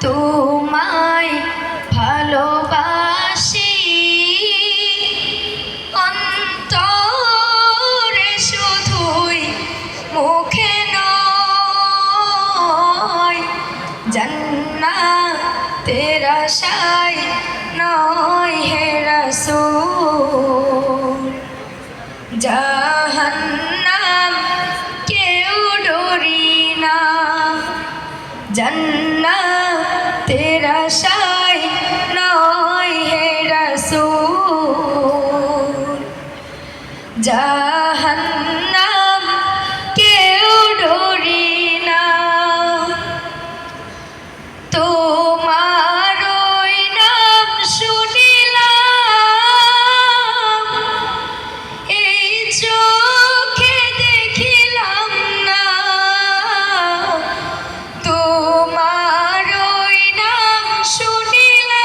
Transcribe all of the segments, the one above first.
তোমায় ভালোবাসি অন্তরে শুধুই মুখে নয় জান্নাতের আশায় নয় হে রাসূল জাহান্নাম কেউ ডরি না জান্নাতের আশায় নয় হে রাসূল জাহান্নাম কেউ ডরি না তোমার ওই নাম শুনিলাম এই চোখে দেখিলাম না তোমার ওই নাম শুনিলাম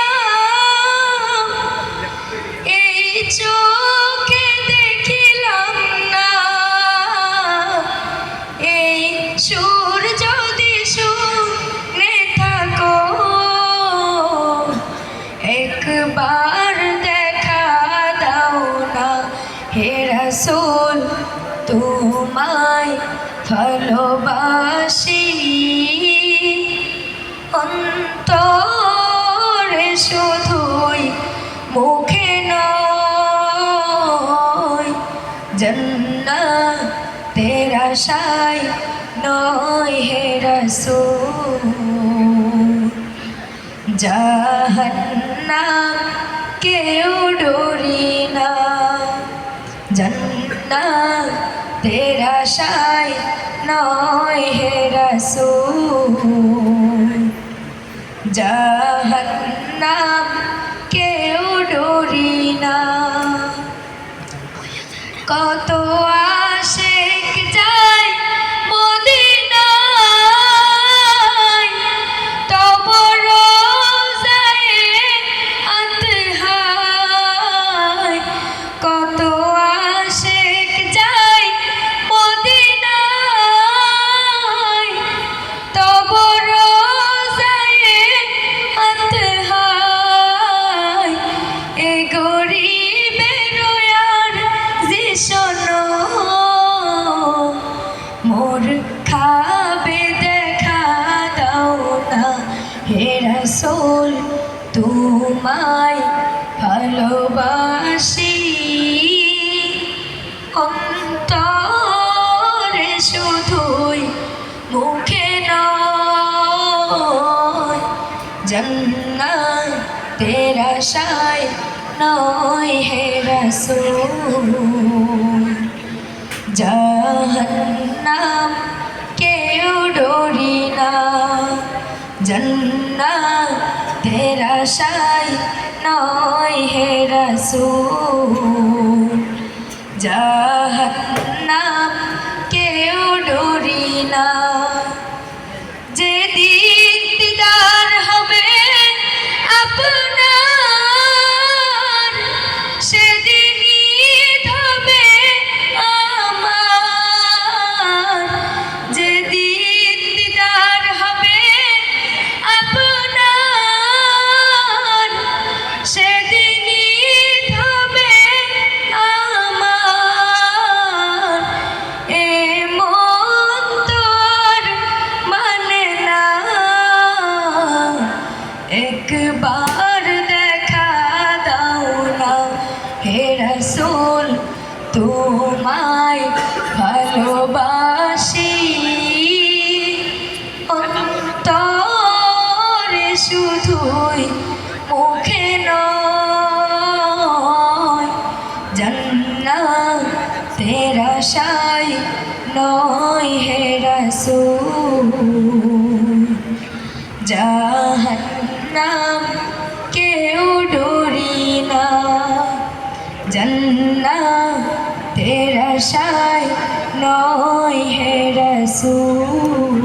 এই চোখে দেখিলাম না এই সুর যদি শুনে থাকো একবার দেখা দাও না হে রাসূল তোমায় ভালোবাসি অন্তরে শুধুই মুখে নয় জান্নাতের আশায় নয় হে রাসূল জাহান্নাম কেউ ডরি না জান্নাতের আশায় নয় হে রাসূল জাহান্নাম কেউ ডরি না কত আশিক যায় মদিনায় তব রোজায় আতহায় কত আশিক যায় মদিনায় তব রোজায় আতহায় এ গরিবের শোনো মোর খাবে দেখা দাও না হে রাসূল তোমায় ভালোবাসি অন্তরে শুধুই মুখে নয় জান্নাতের আশায় নয় হে রাসূল জাহান্নাম কেউ ডরি না জান্নাতের আশায় নয় হে রাসূল জাহান্নাম কেউ ডরি না যেদিন দিদার হবে আপনার সেদিনই হবে আমার যেদিন দিদার হবে আপনার সেদিনই হবে আমার এ মন তো আর মানে না একবার দেখা দাও না হে রাসূল তোমায় ভালোবাসি অন্তরে শুধুই মুখে নয় জান্নাতের আশায় নয় হে রাসূল জাহান্নাম কেউ ডরি না জান্নাতের আশায় নয় হে রাসূল